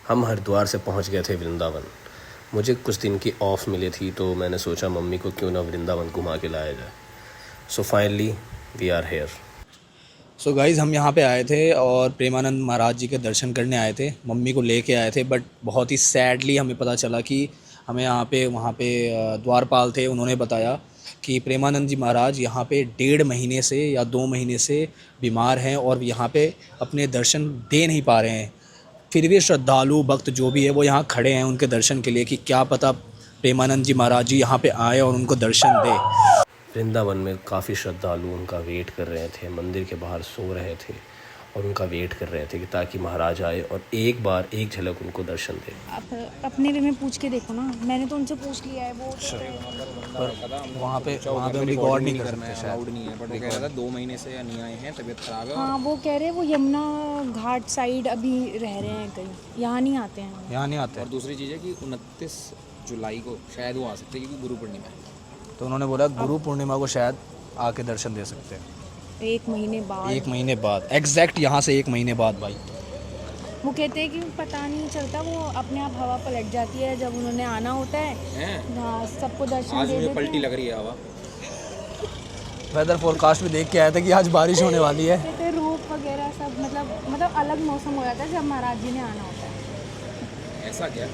हम हरिद्वार से पहुंच गए थे वृंदावन। मुझे कुछ दिन की ऑफ मिली थी तो मैंने सोचा मम्मी को क्यों ना वृंदावन घुमा के लाया जाए। So finally we are here. So guys हम यहाँ पे आए थे और प्रेमानंद महाराज जी के दर्शन करने आए थे, मम्मी को लेके आए थे। बट बहुत ही सैडली हमें पता चला कि हमें वहाँ पे द्वारपाल थे, उन्होंने बताया कि प्रेमानंद जी महाराज यहाँ पे 1.5 महीने से या 2 महीने से बीमार हैं और यहाँ पे अपने दर्शन दे नहीं पा रहे हैं। फिर भी श्रद्धालु भक्त जो भी है वो यहाँ खड़े हैं उनके दर्शन के लिए कि क्या पता प्रेमानंद जी महाराज जी यहाँ पे आए और उनको दर्शन दे। वृंदावन में काफ़ी श्रद्धालु उनका वेट कर रहे थे, मंदिर के बाहर सो रहे थे और उनका वेट कर रहे थे कि ताकि महाराज आए और एक बार एक झलक उनको दर्शन दे। आप अपने वे में पूछ के देखो ना, मैंने तो उनसे पूछ लिया है। वो पर वहाँ पे हम रिकॉर्ड नहीं कर सकते, अलाउड नहीं है। बट वो कह रहा था 2 महीने से नहीं आए हैं, तबीयत खराब है। हाँ, वो कह रहे हैं वो यमुना घाट साइड अभी रह रहे हैं, कहीं यहाँ नहीं आते हैं। यहाँ नहीं आते। और दूसरी चीज़ है कि 29 जुलाई को शायद वो आ सकते हैं क्योंकि गुरु पूर्णिमा है। तो उन्होंने बोला गुरु पूर्णिमा को शायद आके दर्शन दे सकते हैं। 1 महीने बाद। 1 महीने बाद एग्जैक्ट, यहाँ से 1 महीने बाद भाई। वो कहते हैं कि पता नहीं चलता, वो अपने आप हवा पलट जाती है जब उन्होंने आना होता है। हाँ, सबको दर्शन आज दे मुझे देते पलटी हैं। लग रही है हवा। वेदर फोरकास्ट भी देख के आया था कि आज बारिश होने वाली है। कहते हैं रूप वगैरह सब मतलब अलग मौसम हो जाता है जब महाराज जी ने आना होता है। ऐसा क्या?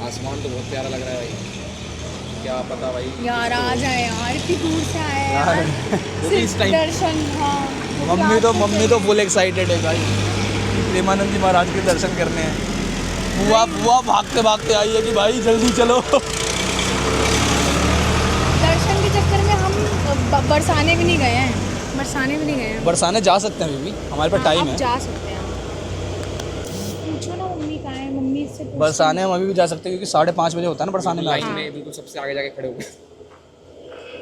आसमान तो बहुत प्यारा लग रहा है भाई, क्या पता भाई। यार आ जाए यार, इतनी दूर से आए हैं यार। इस सिर्फ टाइम दर्शन। हाँ, मम्मी तो फुल एक्साइटेड है भाई, प्रेमानंद जी महाराज के दर्शन करने हैं। बुआ भागते भागते आई है कि भाई जल्दी चलो। दर्शन के चक्कर में हम बरसाने भी नहीं गए हैं। बरसाने जा सकते हैं अभी भी, हमारे पास टाइम है। जा सकते हैं। पूछो ना मम्मी कहाँ है, मम्मी से पूछो। बरसाने हम अभी भी जा सकते हैं क्योंकि 5:30 बजे होता है ना बरसाने में। लाइन में बिल्कुल सबसे आगे जाके खड़े हो गए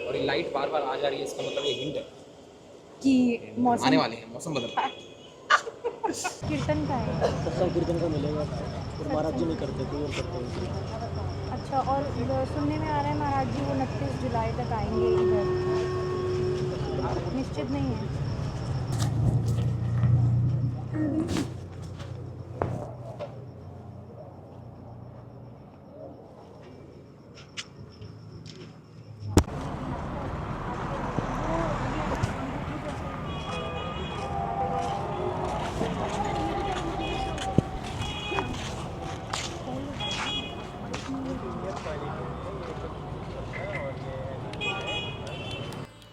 और ये लाइट बार बार आ जा रही है, इसका मतलब ये हिंट है कि मौसम आने वाले हैं, मौसम बदल रहा है। कीर्तन का है। कीर्तन का मिलेगा और महाराज जी नहीं करते थे, वो करते हैं। अच्छा, और सुनने में आ रहा है महाराज जी वो 29 जुलाई तक आएंगे इधर, निश्चित नहीं है।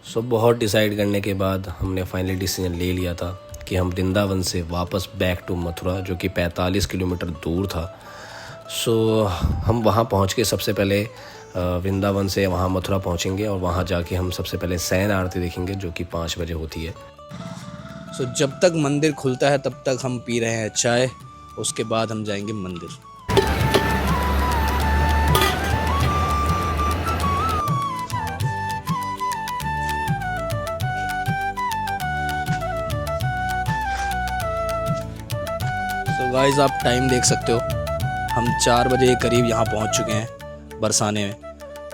सो बहुत डिसाइड करने के बाद हमने फाइनली डिसीजन ले लिया था कि हम वृंदावन से वापस बैक टू मथुरा, जो कि 45 किलोमीटर दूर था। सो हम वहाँ पहुँच के सबसे पहले वृंदावन से वहाँ मथुरा पहुँचेंगे और वहाँ जाके हम सबसे पहले सैन आरती देखेंगे जो कि 5 बजे होती है। सो जब तक मंदिर खुलता है तब तक हम पी रहे हैं चाय, उसके बाद हम जाएंगे मंदिर। तो गाइस आप टाइम देख सकते हो, हम 4 बजे के करीब यहाँ पहुँच चुके हैं बरसाने में।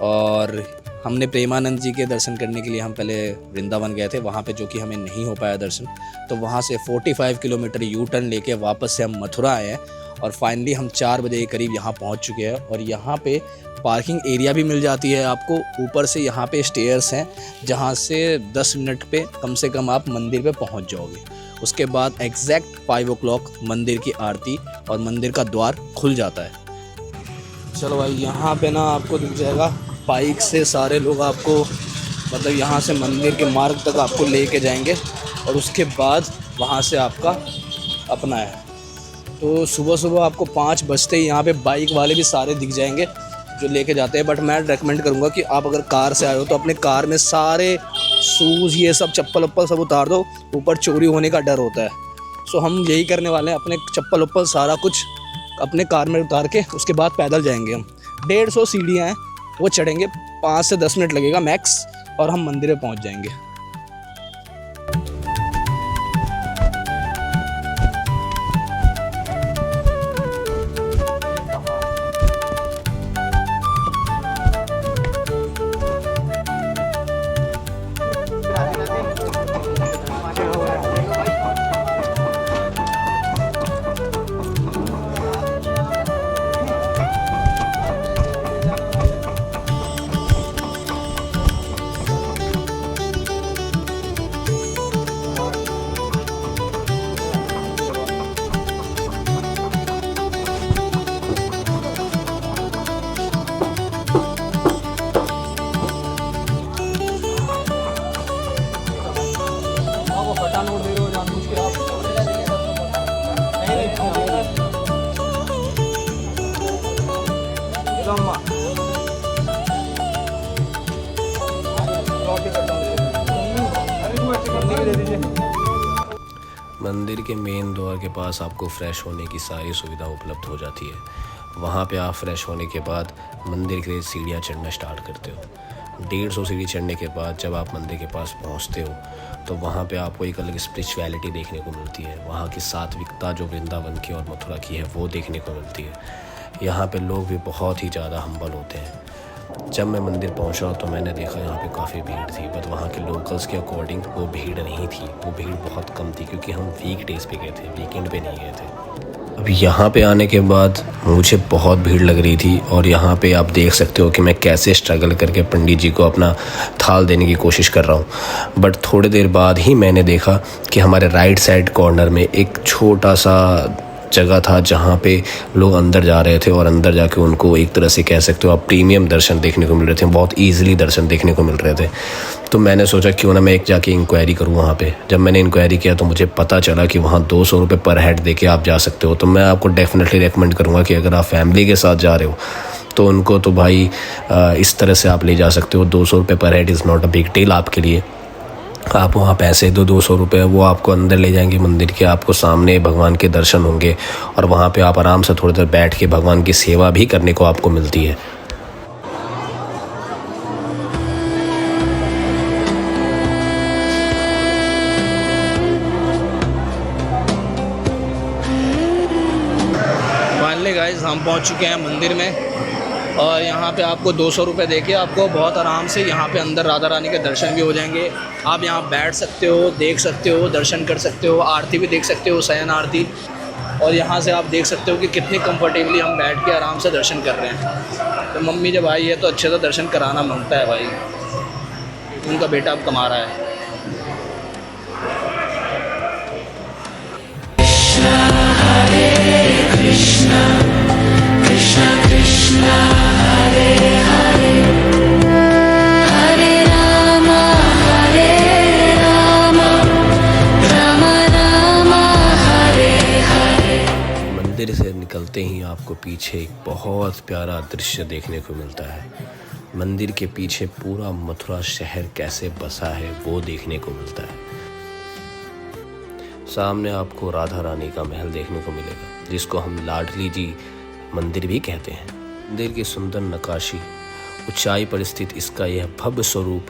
और हमने प्रेमानंद जी के दर्शन करने के लिए हम पहले वृंदावन गए थे, वहाँ पे जो कि हमें नहीं हो पाया दर्शन, तो वहाँ से 45 किलोमीटर यू टर्न लेके वापस से हम मथुरा आए हैं। और फाइनली हम 4 बजे के करीब यहाँ पहुँच चुके हैं। और यहाँ पे पार्किंग एरिया भी मिल जाती है आपको, ऊपर से यहाँ पे स्टेयर्स हैं जहाँ से 10 मिनट पे कम से कम आप मंदिर पे पहुँच जाओगे। उसके बाद एग्जैक्ट 5 o'clock मंदिर की आरती और मंदिर का द्वार खुल जाता है। चलो भाई, यहाँ पे ना आपको दिख जाएगा बाइक से सारे लोग आपको मतलब यहाँ से मंदिर के मार्ग तक आपको लेके जाएंगे और उसके बाद वहाँ से आपका अपना है। तो सुबह सुबह आपको 5 बजते ही यहाँ पे बाइक वाले भी सारे दिख जाएंगे जो लेके जाते हैं। बट मैं रेकमेंड करूँगा कि आप अगर कार से आए हो तो अपने कार में सारे शूज़ ये सब चप्पल वप्पल सब उतार दो, ऊपर चोरी होने का डर होता है। सो हम यही करने वाले हैं, अपने चप्पल उप्पल सारा कुछ अपने कार में उतार के उसके बाद पैदल जाएंगे हम। 150 सीढ़ियाँ हैं, वो चढ़ेंगे, 5 से 10 मिनट लगेगा मैक्स, और हम मंदिर में पहुंच जाएंगे। मंदिर के मेन द्वार के पास आपको फ़्रेश होने की सारी सुविधा उपलब्ध हो जाती है। वहाँ पे आप फ्रेश होने के बाद मंदिर के लिए सीढ़ियाँ चढ़ना स्टार्ट करते हो। 150 सीढ़ी चढ़ने के बाद जब आप मंदिर के पास पहुँचते हो तो वहाँ पे आपको एक अलग स्पिरिचुअलिटी देखने को मिलती है। वहाँ की सात्विकता जो वृंदावन की और मथुरा की है वो देखने को मिलती है। यहाँ पे लोग भी बहुत ही ज़्यादा हम्बल होते हैं। जब मैं मंदिर पहुंचा तो मैंने देखा यहाँ पे काफ़ी भीड़ थी, बट वहाँ के लोकल्स के अकॉर्डिंग वो भीड़ नहीं थी, वो भीड़ बहुत कम थी क्योंकि हम वीक डेज़ पे गए थे, वीकेंड पे नहीं गए थे। अब यहाँ पे आने के बाद मुझे बहुत भीड़ लग रही थी और यहाँ पे आप देख सकते हो कि मैं कैसे स्ट्रगल करके पंडित जी को अपना थाल देने की कोशिश कर रहा हूँ। बट थोड़ी देर बाद ही मैंने देखा कि हमारे राइट साइड कॉर्नर में एक छोटा सा जगह था जहाँ पे लोग अंदर जा रहे थे और अंदर जाके उनको एक तरह से कह सकते हो आप प्रीमियम दर्शन देखने को मिल रहे थे, बहुत ईजिली दर्शन देखने को मिल रहे थे। तो मैंने सोचा क्यों ना मैं एक जाके इंक्वायरी करूँ वहाँ पे। जब मैंने इंक्वायरी किया तो मुझे पता चला कि वहाँ 200 रुपये पर हेड दे के आप जा सकते हो। तो मैं आपको डेफिनेटली रेकमेंड करूँगा कि अगर आप फैमिली के साथ जा रहे हो तो उनको तो भाई इस तरह से आप ले जा सकते हो। 200 रुपये पर head is not a big deal आपके लिए। आप वहाँ पैसे दो 200 रुपये, वो आपको अंदर ले जाएंगे मंदिर के, आपको सामने भगवान के दर्शन होंगे और वहाँ पे आप आराम से थोड़ी देर बैठ के भगवान की सेवा भी करने को आपको मिलती है। फाइनली गाइस हम पहुँच चुके हैं मंदिर में और यहाँ पे आपको 200 रुपये देके आपको बहुत आराम से यहाँ पे अंदर राधा रानी के दर्शन भी हो जाएंगे। आप यहाँ बैठ सकते हो, देख सकते हो, दर्शन कर सकते हो, आरती भी देख सकते हो, शयन आरती। और यहाँ से आप देख सकते हो कि कितनी कंफर्टेबली हम बैठ के आराम से दर्शन कर रहे हैं। तो मम्मी जब आई है तो अच्छे से दर्शन कराना मांगता है भाई, उनका बेटा अब कमा रहा है। मंदिर से निकलते ही आपको पीछे एक बहुत प्यारा दृश्य देखने को मिलता है। मंदिर के पीछे पूरा मथुरा शहर कैसे बसा है वो देखने को मिलता है। सामने आपको राधा रानी का महल देखने को मिलेगा जिसको हम लाडली जी मंदिर भी कहते हैं। मंदिर की सुंदर नक्काशी, ऊंचाई पर स्थित इसका यह भव्य स्वरूप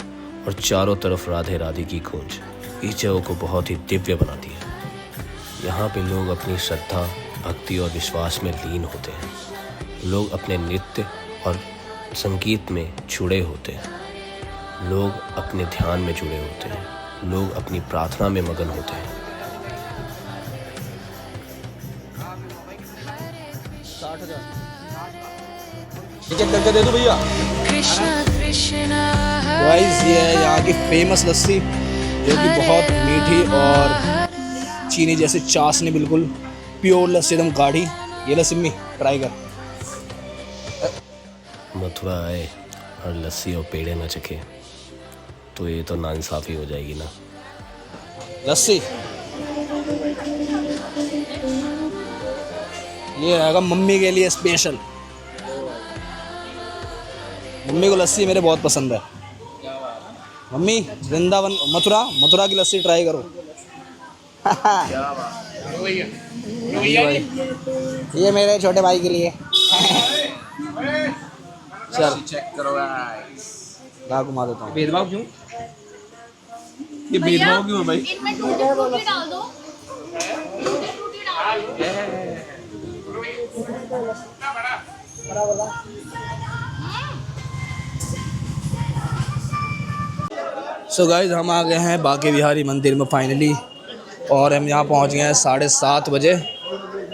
और चारों तरफ राधे राधे की गूंज इस जगह को बहुत ही दिव्य बनाती है। यहाँ पे लोग अपनी श्रद्धा, भक्ति और विश्वास में लीन होते हैं। लोग अपने नृत्य और संगीत में जुड़े होते हैं। लोग अपने ध्यान में जुड़े होते हैं। लोग अपनी प्रार्थना में मगन होते हैं। टिकट करके दे दो भैया। गाइस ये है यहाँ की फेमस लस्सी जो कि बहुत मीठी और चीनी जैसे चाशनी, बिल्कुल प्योर लस्सी, एकदम गाढ़ी। ये लो सिम्मी, ट्राई कर। मथुरा आए और लस्सी और पेड़े न चखे तो ये तो नाइंसाफ़ी हो जाएगी ना। लस्सी ये रहेगा मम्मी के लिए स्पेशल। मम्मी को लस्सी मेरे बहुत पसंद है। मम्मी वृंदावन मथुरा की लस्सी ट्राई करो। ये मेरे छोटे भाई के लिए। चल चेक करो गाइस। ला घुमा देता हूँ। भेदभाव क्यों? ये भेदभाव क्यों है भाई? इनमें टूटी फ्रूटी डाल दो। टूटी फ्रूटी डाल दो। सो गाइज हम आ गए हैं बांके बिहारी मंदिर में फाइनली, और हम यहाँ पहुँच गए हैं 7:30 बजे।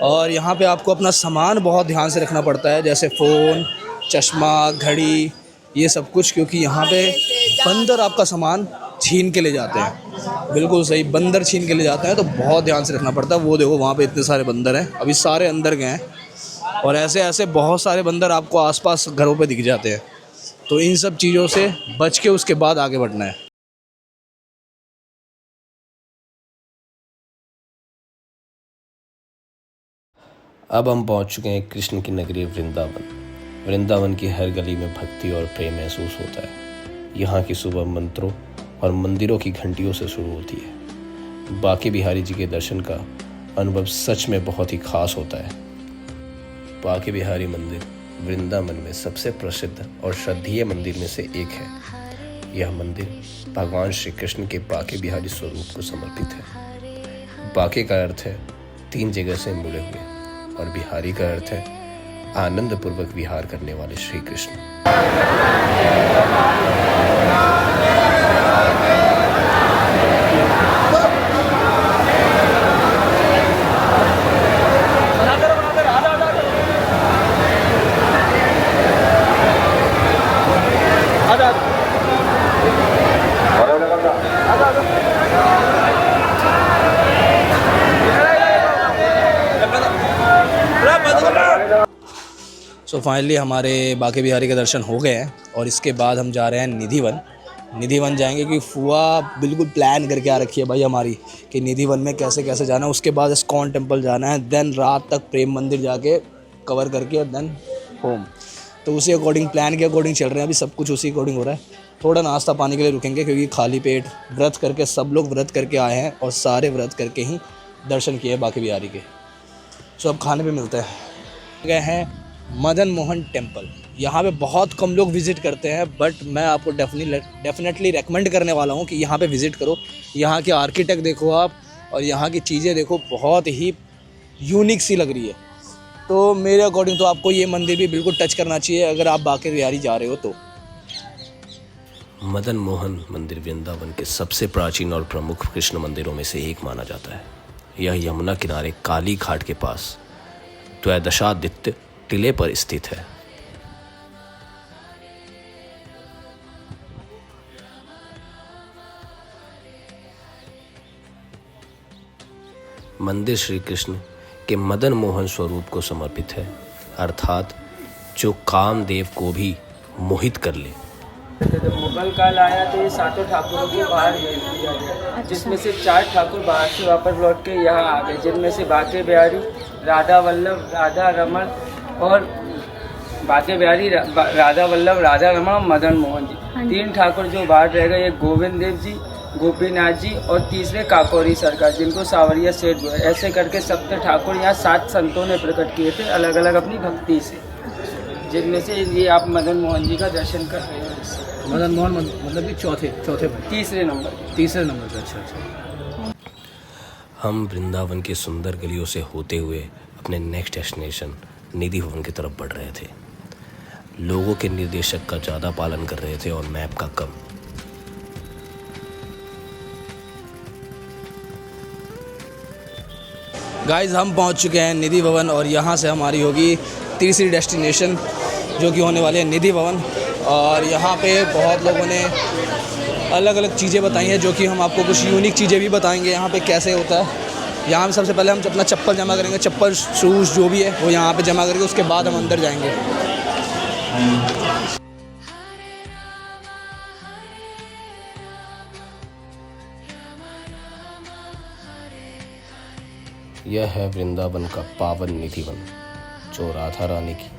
और यहाँ पे आपको अपना सामान बहुत ध्यान से रखना पड़ता है, जैसे फ़ोन, चश्मा, घड़ी, ये सब कुछ, क्योंकि यहाँ पे बंदर आपका सामान छीन के ले जाते हैं। बिल्कुल सही, बंदर छीन के ले जाते हैं, तो बहुत ध्यान से रखना पड़ता है। वो देखो वहाँ पे इतने सारे बंदर हैं, अभी सारे अंदर गए हैं, और ऐसे ऐसे बहुत सारे बंदर आपको आसपास घरों पे दिख जाते हैं। तो इन सब चीज़ों से बच के उसके बाद आगे बढ़ना है। अब हम पहुंच चुके हैं कृष्ण की नगरी वृंदावन। वृंदावन की हर गली में भक्ति और प्रेम महसूस होता है। यहाँ की सुबह मंत्रों और मंदिरों की घंटियों से शुरू होती है। बांके बिहारी जी के दर्शन का अनुभव सच में बहुत ही खास होता है। बांके बिहारी मंदिर वृंदावन में सबसे प्रसिद्ध और श्रद्धेय मंदिर में से एक है। यह मंदिर भगवान श्री कृष्ण के बांके बिहारी स्वरूप को समर्पित है। बांके का अर्थ है 3 जगह से मुड़े हुए, और बिहारी का अर्थ है आनंद पूर्वक विहार करने वाले श्री कृष्ण। सो फाइनली हमारे बांके बिहारी के दर्शन हो गए हैं, और इसके बाद हम जा रहे हैं निधिवन। निधिवन जाएंगे, क्योंकि फुआ बिल्कुल प्लान करके आ रखी है भाई हमारी कि निधिवन में कैसे कैसे जाना है। उसके बाद इस्कॉन टेम्पल जाना है, देन रात तक प्रेम मंदिर जाके कवर करके, और देन होम। तो उसी अकॉर्डिंग, प्लान के अकॉर्डिंग चल रहे हैं, अभी सब कुछ उसी अकॉर्डिंग हो रहा है। थोड़ा नाश्ता पानी के लिए रुकेंगे, क्योंकि खाली पेट व्रत करके, सब लोग व्रत करके आए हैं, और सारे व्रत करके ही दर्शन किए बांके बिहारी के। सो अब खाने पे मिलते हैं। गए हैं मदन मोहन टेम्पल। यहाँ पे बहुत कम लोग विज़िट करते हैं, बट मैं आपको डेफिनेटली रेकमेंड करने वाला हूँ कि यहाँ पे विज़िट करो। यहाँ के आर्किटेक्ट देखो आप, और यहाँ की चीज़ें देखो, बहुत ही यूनिक सी लग रही है। तो मेरे अकॉर्डिंग तो आपको ये मंदिर भी बिल्कुल टच करना चाहिए अगर आप बांके बिहारी जा रहे हो तो। मदन मोहन मंदिर वृंदावन के सबसे प्राचीन और प्रमुख कृष्ण मंदिरों में से एक माना जाता है। यह यमुना किनारे काली घाट के पास द्वादशादित्य टिले पर स्थित है। मंदिर श्री कृष्ण के मदन मोहन स्वरूप को समर्पित है, अर्थात जो कामदेव को भी मोहित कर ले। जब मुगल काल आया तो ये 7 ठाकुरों को बाहर भेज दिया गया, जिसमें से 4 ठाकुर बाहर से वापस लौट के यहाँ आ गए, जिनमें से बांके बिहारी, राधा वल्लभ, राधा रमण और बांके बिहारी, राधा वल्लभ, राधा रमण और मदन मोहन जी। 3 ठाकुर जो बाहर रह गए, एक गोविंद देव जी, गोपीनाथ जी और तीसरे काकोरी सरकार, जिनको सावरिया सेठ हुए। ऐसे करके 7 ठाकुर यहाँ 7 संतों ने प्रकट किए थे अलग अलग अपनी भक्ति से, जिनमें से ये आप मदन मोहन जी का दर्शन कर रहे हो। मदन मोहन मतलब कि चौथे तीसरे नंबर पे। अच्छा। हम वृंदावन के सुंदर गलियों से होते हुए अपने नेक्स्ट डेस्टिनेशन निधि भवन की तरफ बढ़ रहे थे। लोगों के निर्देशक का ज़्यादा पालन कर रहे थे और मैप का कम। गाइज हम पहुंच चुके हैं निधि भवन, और यहाँ से हमारी होगी तीसरी डेस्टिनेशन, जो कि होने वाली है निधि भवन। और यहाँ पे बहुत लोगों ने अलग अलग चीज़ें बताई हैं, जो कि हम आपको कुछ यूनिक चीज़ें भी बताएंगे यहाँ पे कैसे होता है। यहाँ पे सबसे पहले हम अपना चप्पल जमा करेंगे, चप्पल शूज़ जो भी है वो यहाँ पे जमा करके उसके बाद हम अंदर जाएंगे। यह है वृंदावन का पावन निधिवन, जो राधा रानी की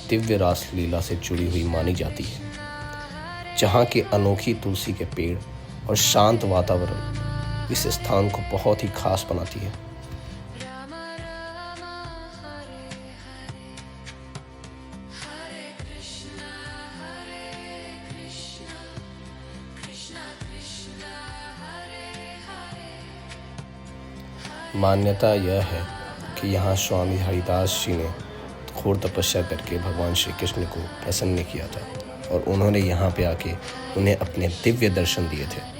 दिव्य रास लीला से जुड़ी हुई मानी जाती है। जहाँ की अनोखी तुलसी के पेड़ और शांत वातावरण इस स्थान को बहुत ही खास बनाती है। मान्यता यह है कि यहाँ स्वामी हरिदास जी ने घोर तपस्या करके भगवान श्री कृष्ण को प्रसन्न किया था और उन्होंने यहाँ पे आके उन्हें अपने दिव्य दर्शन दिए थे।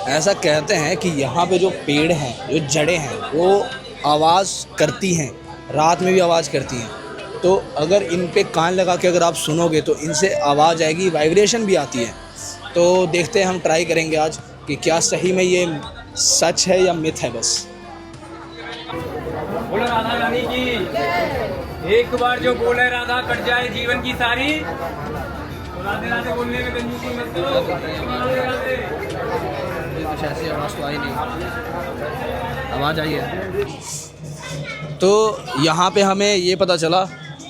ऐसा कहते हैं कि यहाँ पे जो पेड़ हैं, जो जड़ें हैं, वो आवाज़ करती हैं, रात में भी आवाज़ करती हैं। तो अगर इन पे कान लगा के अगर आप सुनोगे तो इनसे आवाज़ आएगी, वाइब्रेशन भी आती है। तो देखते हैं, हम ट्राई करेंगे आज कि क्या सही में ये सच है या मिथ है। बस बोलो राधा रानी की। एक बार जो बोले राधा कट जाए जीवन की सारी। तो राधे राधे बोलने में कंजूसी मत करो। राधे राधे। कुछ ऐसी आवाज़ तो आई नहीं, आवाज़ आई है। तो यहाँ पे हमें ये पता चला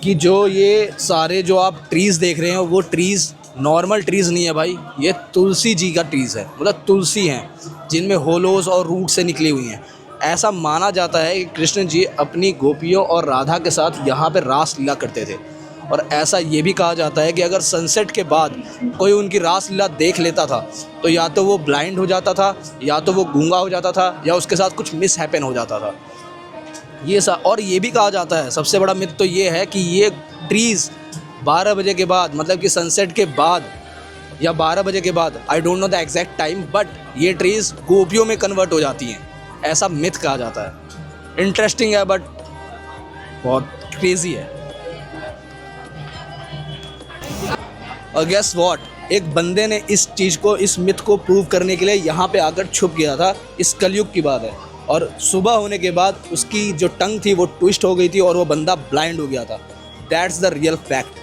कि जो ये सारे जो आप ट्रीज़ देख रहे हैं वो ट्रीज़ नॉर्मल ट्रीज़ नहीं है भाई, ये तुलसी जी का ट्रीज़ है। मतलब तुलसी हैं जिनमें होलोज और रूट से निकली हुई हैं। ऐसा माना जाता है कि कृष्ण जी अपनी गोपियों और राधा के साथ यहाँ पे रास लीला करते थे। और ऐसा ये भी कहा जाता है कि अगर सनसेट के बाद कोई उनकी रास लीला देख लेता था तो या तो वो ब्लाइंड हो जाता था, या तो वो गूंगा हो जाता था, या उसके साथ कुछ मिस हैपन हो जाता था। और ये भी कहा जाता है, सबसे बड़ा मिथ तो ये है कि ये ट्रीज़ 12 बजे के बाद, मतलब कि सनसेट के बाद या 12 बजे के बाद, I don't know the exact time, but ये ट्रीज़ गोपियों में कन्वर्ट हो जाती हैं। ऐसा मिथ कहा जाता है। इंटरेस्टिंग है बट बहुत क्रेजी है। और गेस व्हाट, एक बंदे ने इस चीज़ को, इस मिथ को प्रूव करने के लिए यहाँ पे आकर छुप गया था। इस कलयुग की बात है। और सुबह होने के बाद उसकी जो टंग थी वो ट्विस्ट हो गई थी और वो बंदा ब्लाइंड हो गया था। That's the real fact.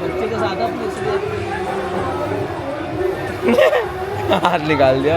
बच्चे के साथ हाथ निकाल दिया।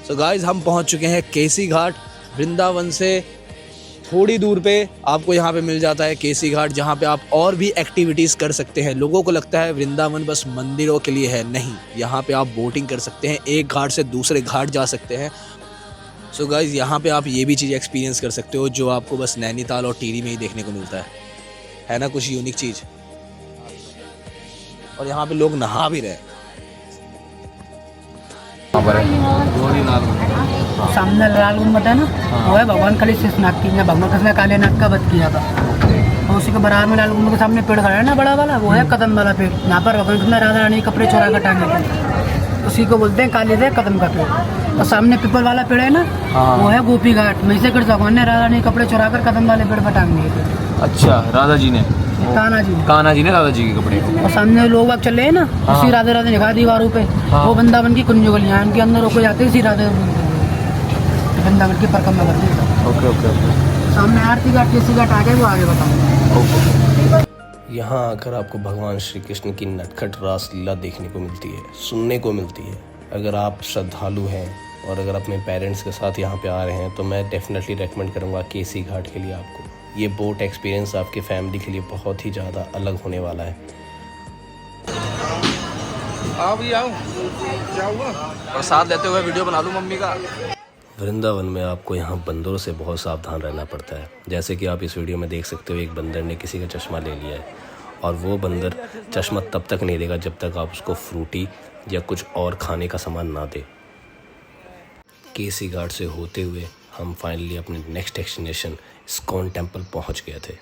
सो गाइस, हम पहुंच चुके हैं केसी घाट। वृंदावन से थोड़ी दूर पे आपको यहाँ पे मिल जाता है केसी घाट, जहाँ पे आप और भी एक्टिविटीज़ कर सकते हैं। लोगों को लगता है वृंदावन बस मंदिरों के लिए है, नहीं, यहाँ पे आप बोटिंग कर सकते हैं, एक घाट से दूसरे घाट जा सकते हैं। सो गाइस, यहाँ पे आप ये भी चीज़ एक्सपीरियंस कर सकते हो जो आपको बस नैनीताल और टिहरी में ही देखने को मिलता है ना, कुछ यूनिक चीज़। और यहाँ पे लोग नहा भी रहे हैं। सामने लाल गुम्बद है ना, वो है भगवान काली शेषनाग की, भगवान कृष्ण ने काले नाग का वध किया था। और उसी के बराबर में लाल गुम्बद के सामने पेड़ खड़ा है ना, बड़ा वाला, वो है कदम वाला पेड़। यहाँ पर भगवान कृष्ण राधा रानी कपड़े चुरा कर टांगे थे, उसी को बोलते हैं काले से कदम का पेड़। और सामने पीपल वाला पेड़ है ना, वो है गोपी घाट। वहीं से कृष्ण भगवान ने राधा रानी कपड़े चुरा कर कदम वाले पेड़ पर टांग दिए थे। अच्छा, राधा जी ने, कान्हा जी ने राधा जी के कपड़े। और सामने लोग चल रहे हैं ना, इसी राधे राधे लिखा दीवारों पे। वो वृंदावन की कुंज गलियां, उनके अंदर होकर जाते हैं, इसी राधे वृंदावन की परिक्रमा करते हैं। Okay okay okay. सामने आरती घाट केसी घाट आ गए, वो आगे बताऊँ। यहाँ आकर आपको भगवान श्री कृष्ण की नटखट रास लीला देखने को मिलती है, सुनने को मिलती है। अगर आप श्रद्धालु हैं और अगर अपने पेरेंट्स के साथ यहाँ पे आ रहे हैं तो मैं डेफिनेटली रेकमेंड करूँगा केसी घाट के लिए आपको। ये बोट एक्सपीरियंस आपके फैमिली के लिए बहुत ही ज़्यादा अलग होने वाला है। आओ भी आओ, क्या हुआ? प्रसाद लेते हुए वीडियो बना लूँ मम्मी का। वृंदावन में आपको यहाँ बंदरों से बहुत सावधान रहना पड़ता है। जैसे कि आप इस वीडियो में देख सकते हो, एक बंदर ने किसी का चश्मा ले लिया है और वो बंदर चश्मा तब तक नहीं देगा जब तक आप उसको फ्रूटी या कुछ और खाने का सामान ना दे। केसी घाट से होते हुए हम फाइनली अपने नेक्स्ट डेस्टिनेशन इस्कॉन टेम्पल पहुँच गए थे।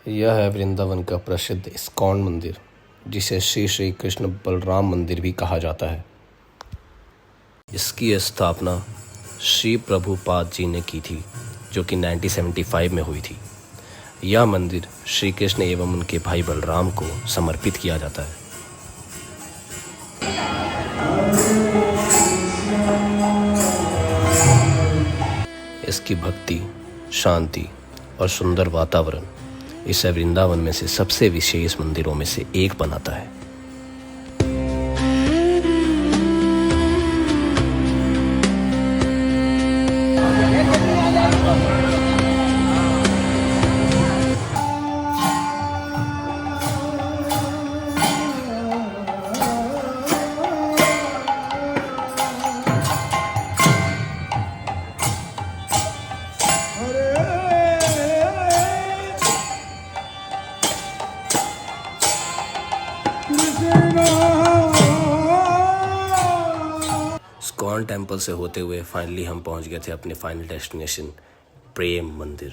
यह है वृंदावन का प्रसिद्ध इस्कॉन मंदिर, जिसे श्री श्री कृष्ण बलराम मंदिर भी कहा जाता है। इसकी स्थापना श्री प्रभुपाद जी ने की थी, जो कि 1975 में हुई थी। यह मंदिर श्री कृष्ण एवं उनके भाई बलराम को समर्पित किया जाता है। इसकी भक्ति, शांति और सुंदर वातावरण इसे वृंदावन में से सबसे विशेष मंदिरों में से एक बनाता है। इस्कॉन टेम्पल से होते हुए फाइनली हम पहुंच गए थे अपने फाइनल डेस्टिनेशन प्रेम मंदिर।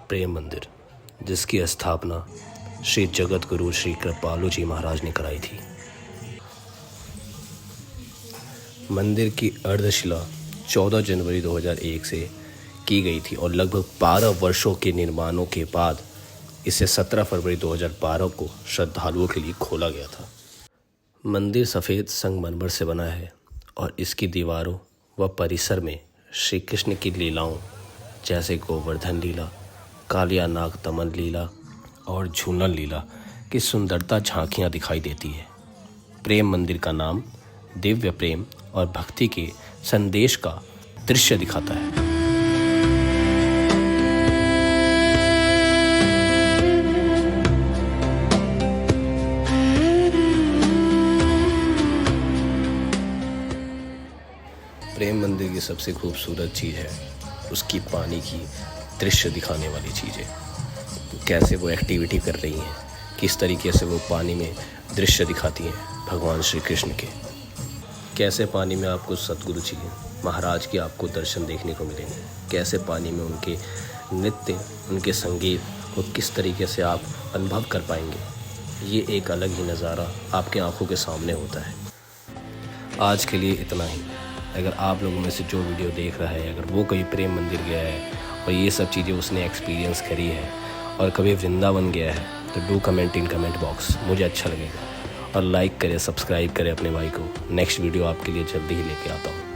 प्रेम मंदिर जिसकी स्थापना श्री जगत गुरु श्री कृपालु जी महाराज ने कराई थी। मंदिर की अर्धशिला 14 जनवरी 2001 से की गई थी और लगभग 12 वर्षों के निर्माणों के बाद इसे 17 फरवरी 2012 को श्रद्धालुओं के लिए खोला गया था। मंदिर सफ़ेद संगमरमर से बना है और इसकी दीवारों व परिसर में श्री कृष्ण की लीलाओं जैसे गोवर्धन लीला, कालिया नाग दमन लीला और झूलन लीला की सुंदरता झांकियाँ दिखाई देती है। प्रेम मंदिर का नाम दिव्य प्रेम और भक्ति के संदेश का दृश्य दिखाता है। प्रेम मंदिर की सबसे खूबसूरत चीज़ है उसकी पानी की दृश्य दिखाने वाली चीज़ें। कैसे वो एक्टिविटी कर रही हैं, किस तरीके से वो पानी में दृश्य दिखाती हैं भगवान श्री कृष्ण के। कैसे पानी में आपको सतगुरु जी महाराज के आपको दर्शन देखने को मिलेंगे, कैसे पानी में उनके नृत्य, उनके संगीत को किस तरीके से आप अनुभव कर पाएंगे। ये एक अलग ही नज़ारा आपके आंखों के सामने होता है। आज के लिए इतना ही। अगर आप लोगों में से जो वीडियो देख रहा है, अगर वो कभी प्रेम मंदिर गया है और ये सब चीज़ें उसने एक्सपीरियंस करी है और कभी वृंदावन गया है, तो do comment in comment box, मुझे अच्छा लगेगा। और लाइक करें, सब्सक्राइब करें अपने भाई को। नेक्स्ट वीडियो आपके लिए जल्दी ही लेके आता हूँ।